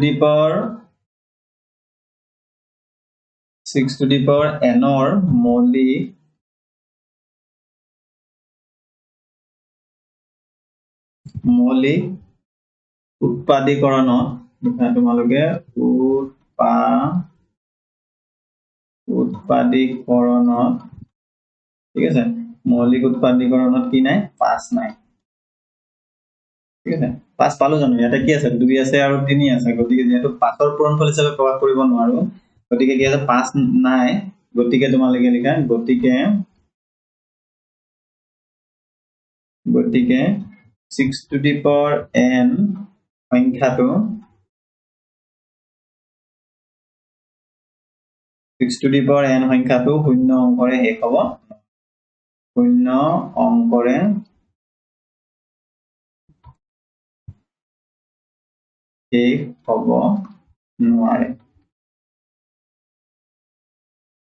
the power n ৰ মৌলিক উৎপাদীকৰণত তোমালোকে উৎপাদীকৰণত ঠিক আছে মৌলিক উৎপাদীকৰণত কি নাই 5 নাই ঠিক আছে 5 পালো জানো ইয়াতে কি আছে 2 আছে আৰু 3 আছে গতিকে যেহেতু 5ৰ পূৰণফল হিচাপে প্ৰকাশ কৰিব নোৱাৰো গতিকে কি আছে 5 নাই গতিকে তোমালোকে লিখা গতিকে 6 to the power n সংখ্যাটো 6 to the power n সংখ্যাটো শূন্য অংকৰে শেষ হ'ব শূন্য অংকৰে শেষ হ'ব নোৱাৰে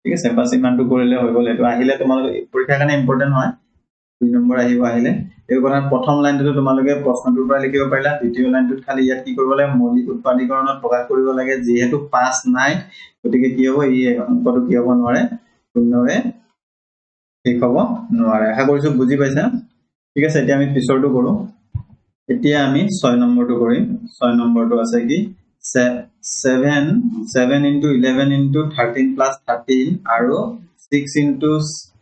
ঠিক আছে বাস ইমানটো কৰিলে হৈ গ'ল এটো আহিলে তোমালোকে পৰীক্ষাৰ কাৰণে ইম্পৰ্টেন্ট হয় 2 নম্বৰ আহিলে এই কথা প্ৰথম লাইনটো তোমালোকে প্ৰশ্নটোৰ পৰা লিখিব পাৰিলা দ্বিতীয় লাইনটোত খালি ইয়াত কি কৰিব লাগে মৌলিক উৎপাদীকৰণত প্ৰকাশ কৰিব লাগে যেহেতু 5 নাই গতিকে কি হ'ব এই অংকটো কি হ'ব নোৱাৰে শূন্যৰে শেষ হ'ব নোৱাৰে আশা কৰিছো বুজি পাইছা ঠিক আছে এতিয়া আমি পিছৰটো কৰো এতিয়া আমি 6 নম্বৰটো কৰিম 6 নম্বৰটো আছে কি 7 into 11 into 13 plus 13 আৰু 6 into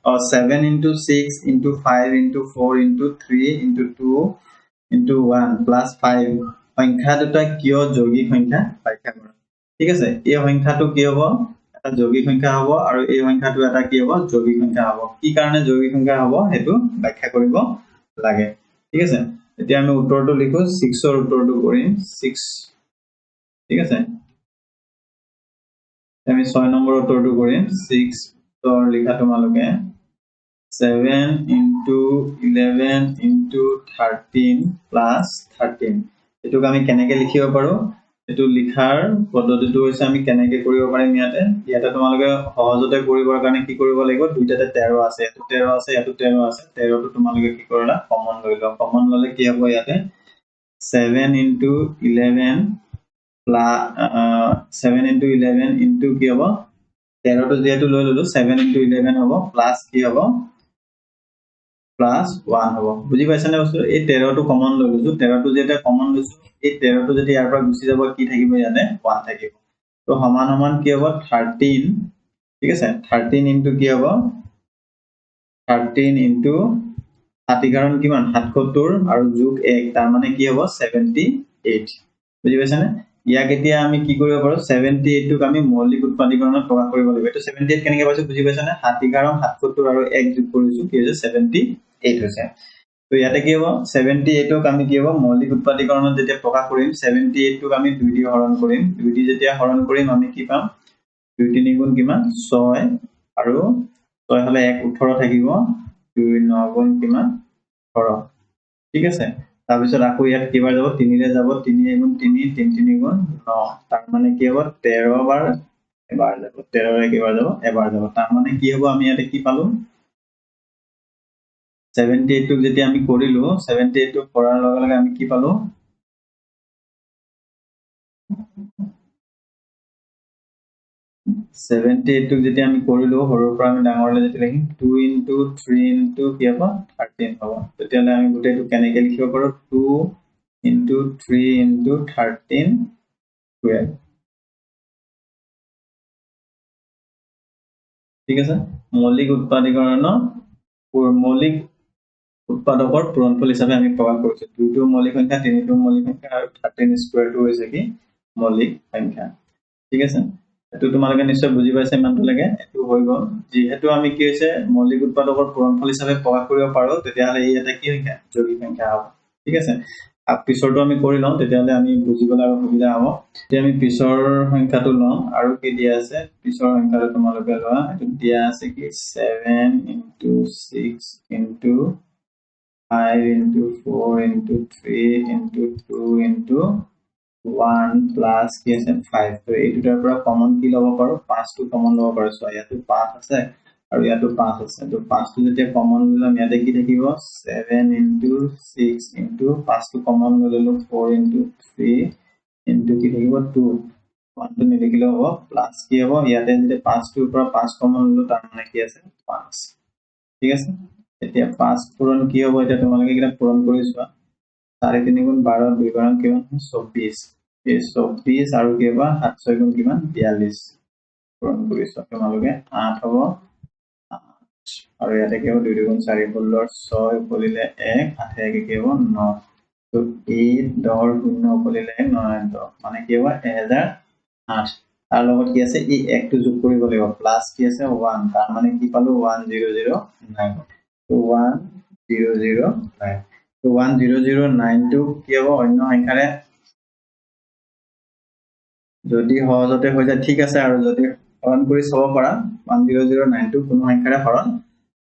7 into 6 into 5 into 4 into 3 into 2 into 1 plus 5 সংখ্যা দুটা কিয় যৌগিক সংখ্যা ব্যাখ্যা কৰা ঠিক আছে এই সংখ্যাটো কি হ'ব এটা যৌগিক সংখ্যা হ'ব আৰু এই সংখ্যাটো এটা কি হ'ব যৌগিক সংখ্যা হ'ব কি কাৰণে যৌগিক সংখ্যা হ'ব হেতু ব্যাখ্যা কৰিব লাগে ঠিক আছে এতিয়া আমি উত্তৰটো লিখো 6 ৰ উত্তৰটো কৰিম 6 ঠিক আছে আমি 6 নম্বৰ উত্তৰটো কৰিম 6 ৰ লিখা তোমালোকে 7 into 11 into 13 plus 13 এটোক আমি কেনেকৈ লিখিব পাৰো এটো লিখাৰ পদ্ধতিটো হৈছে আমি কেনেকৈ কৰিব পাৰিম ইয়াতে তোমালোকে সহজতে কৰিবৰ কাৰণে কি কৰিব লাগিব দুইটাতে 13 আছে এটো 13 আছে এটো 13 আছে 13 টো তোমালোকে কি কৰিলা কমন লৈ লও কমন ললে কি হ'ব ইয়াতে 7 into 11 plus 7 into 11 into কি হ'ব 13 টো যেহেতু লৈ ললো 7 into 11 হ'ব প্লাস কি হ'ব প্লাস 1 হ'ব বুজি পাইছানে বস্তু এই 13 টো কমন লৈ লৈছো 13 টো যেটা কমন লৈছো এই 13 টো যদি ইয়াৰ পৰা গুচি যাব কি থাকিব ইয়াতে 1 থাকিব তো সমান সমান কি হ'ব 13 ঠিক আছে 13 into কি হ'ব 13 into 7 কাৰণ কিমান 77 আৰু যোগ 1 তাৰ মানে কি হ'ব 78 বুজি পাইছানে ইয়াক এতিয়া আমি কি কৰিব পাৰো 78 টোক আমি মৌলিক উৎপাদীকৰণত প্ৰকাশ কৰিব লাগিব এটো 78 কেনেকৈ পাইছো বুজি পাইছানে 7 77 আৰু 1 যোগ কৰিছো কি হৈছে 78 হৈছে তো ইয়াতে কি হ'ব 78 টোক আমি কি হ'ব মৌলিক উৎপাদীকৰণত যেতিয়া প্ৰকাশ কৰিম 78 টোক আমি 2 দি হৰণ কৰিম 2 দি যেতিয়া হৰণ কৰিম আমি কি পাম 2 3 গুণ কিমান 6 আৰু 6 হলে 1 18 থাকিব 2 9 গুণ কিমান 18 ঠিক আছে তাৰপিছত আকৌ ইয়াত কিবাৰ যাব 3 ৰে যাব 3 গুণ 3 3 3 গুণ 9 তাৰ মানে কি হ'ব 13 বাৰ এবাৰ যাব 13 ৰে কিবাৰ যাব এবাৰ যাব তাৰ মানে কি হ'ব আমি ইয়াতে কি পালো 78 টোক যেতিয়া আমি কৰিলো 78 টোক কৰাৰ লগে লগে আমি কি পালো 78 টোক যেতিয়া আমি কৰিলো হৰৰ পৰা আমি ডাঙৰলৈ যেতিয়া লিখিম 2 into 3 into কি হ'ব 13 হ'ব তেতিয়ালে আমি গোটেইটো কেনেকৈ লিখিব পাৰো 2 into 3 into 13 12 ঠিক আছে মৌলিক উৎপাদীকৰণ মৌলিক উৎপাদকৰ পূৰণফল হিচাপে আমি প্ৰকাশ কৰিছো 2 টো মৌলিক সংখ্যা 3 টো মৌলিক সংখ্যা আৰু 13 স্কয়াৰটো হৈছে কি মৌলিক সংখ্যা ঠিক আছে এটো তোমালোকে নিশ্চয় বুজি পাইছে ইমানটো লাগে এটো হৈ গ'ল যেহেতু আমি কি হৈছে মৌলিক উৎপাদকৰ পূৰণফল হিচাপে প্ৰকাশ কৰিব পাৰো তেতিয়াহলে এই এটা কি সংখ্যা যৌগিক সংখ্যা হ'ব ঠিক আছে পিছৰটো আমি কৰি লওঁ তেতিয়াহলে আমি বুজিবলৈ আৰু সুবিধা হ'ব এতিয়া আমি পিছৰ সংখ্যাটো লওঁ আৰু কি দিয়া আছে পিছৰ সংখ্যাটো তোমালোকে লোৱা এটো দিয়া আছে কি 7 into 6 into 5 into 4 into 3 into 2 into 1 plus কি আছে 5 তো এই দুটাৰ পৰা কমন কি ল'ব পাৰো 5 টো কমন ল'ব পাৰো সো ইয়াতো 5 আছে আৰু ইয়াতো 5 আছে তো 5 টো যেতিয়া কমন লম ইয়াতে কি থাকিব 7 into 6 into 5 টো কমন ললো 4 into 3 into কি থাকিব 2 1 টো নিলিখিলে হ'ব প্লাস কি হ'ব ইয়াতে যেতিয়া 5 টোৰ পৰা 5 কমন ললো তাৰ মানে কি আছে 5 ঠিক আছে এতিয়া 5 পূৰণ কি হ'ব এটা তোমালোকে কিটা পূৰণ কৰি চোৱা 3 গুণ 12 2 বাৰ কিমান 24 এই 24 আৰু কিবা 7 6 গুণ কিমান 42 পূৰণ কৰি চোৱা তোমালোকে 8 হ'ব 8 আৰু ইয়াতে কি হ'ব 2 গুণ 4 16 6 পলিলে 1 8 1 কি হ'ব 9 তো 8 10 0 পলিলে 9 10 মানে কি হ'ব 1008 তাৰ লগত কি আছে এই 1 টো যোগ কৰিব লাগিব প্লাস কি আছে 1 তাৰ মানে কি পালো 1009 তো 1009 তো 1009 টো কি হ'ব অন্য সংখ্যাৰে যদি সহজতে হৈ যায় ঠিক আছে আৰু যদি হৰণ কৰি চাব পাৰা 1009 টো কোনো সংখ্যাৰে হৰণ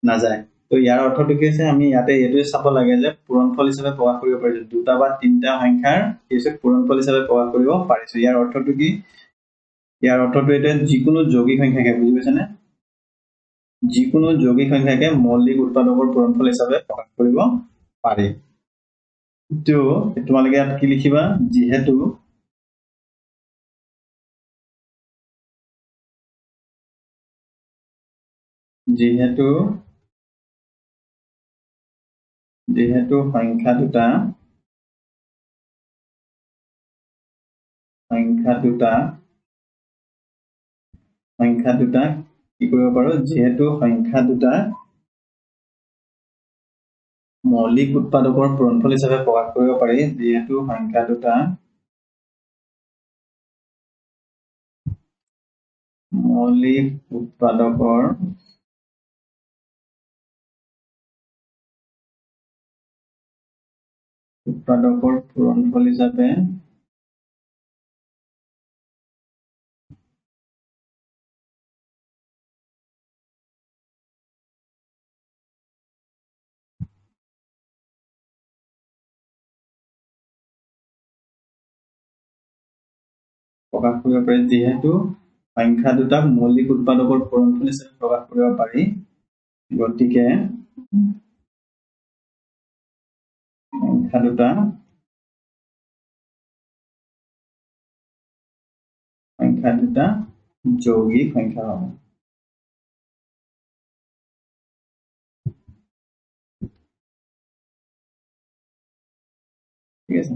না যায় তো ইয়াৰ অৰ্থটো কি হৈছে আমি ইয়াতে এইটোৱে চাব লাগে যে পূৰণফল হিচাপে প্ৰকাশ কৰিব পাৰিছো দুটা বা তিনিটা সংখ্যাৰ কি হৈছে পূৰণফল হিচাপে প্ৰকাশ কৰিব পাৰিছো ইয়াৰ অৰ্থটো কি ইয়াৰ অৰ্থটো এটা যিকোনো যৌগিক সংখ্যাকে বুজি পাইছানে যিকোনো যৌগিক সংখ্যাকে মৌলিক উৎপাদকৰ পূৰণফল হিচাপে প্ৰকাশ কৰিব পাৰি তো তোমালোকে ইয়াত কি লিখিবা যিহেতু সংখ্যা দুটা কি কৰিব পাৰো যেহেতু সংখ্যা দুটা মৌলিক উৎপাদকৰ পূৰণফল হিচাপে প্ৰকাশ কৰিব পাৰি যেহেতু সংখ্যা দুটা মৌলিক উৎপাদকৰ পূৰণফল হিচাপে প্ৰকাশ কৰিব পাৰি যেহেতু সংখ্যা দুটাক মৌলিক উৎপাদকৰ পূৰণফল হিচাপে প্ৰকাশ কৰিব পাৰি গতিকে সংখ্যা দুটা যৌগিক সংখ্যা হ'ব ঠিক আছে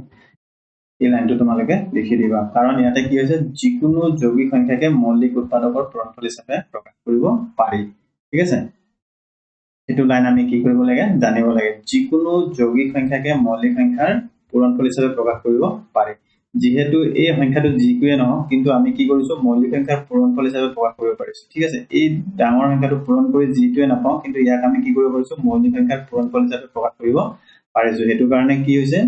এই লাইনটো তোমালোকে লিখি দিবা কাৰণ ইয়াতে কি হৈছে যিকোনো যৌগিক সংখ্যাকে মৌলিক উৎপাদকৰ পূৰণফল হিচাপে প্ৰকাশ কৰিব পাৰি ঠিক আছে এইটো লাইন আমি কি কৰিব লাগে জানিব লাগে যিকোনো যৌগিক সংখ্যাকে মৌলিক সংখ্যাৰ পূৰণফল হিচাপে প্ৰকাশ কৰিব পাৰি যেহেতু এই সংখ্যাটো যিকোৱে নহওক কিন্তু আমি কি কৰিছো মৌলিক সংখ্যাৰ পূৰণফল হিচাপে প্ৰকাশ কৰিব পাৰিছো ঠিক আছে এই ডাঙৰ সংখ্যাটো পূৰণ কৰি যিটোৱে নাপাওঁ কিন্তু ইয়াক আমি কি কৰিব পাৰিছো মৌলিক সংখ্যাৰ পূৰণফল হিচাপে প্ৰকাশ কৰিব পাৰিছো সেইটো কাৰণে কি হৈছে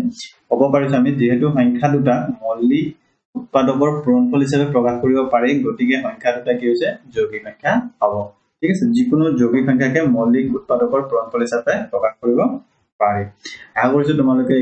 ক'ব পাৰিছো আমি যেহেতু সংখ্যা দুটা মৌলিক উৎপাদকৰ পূৰণফল হিচাপে প্ৰকাশ কৰিব পাৰি গতিকে সংখ্যা দুটা কি হৈছে যৌগিক সংখ্যা হ'ব ঠিক আছে যিকোনো যৌগিক সংখ্যাকে মৌলিক উৎপাদকৰ পূৰণফল হিচাপে প্ৰকাশ কৰিব পাৰি আশা কৰিছো তোমালোকে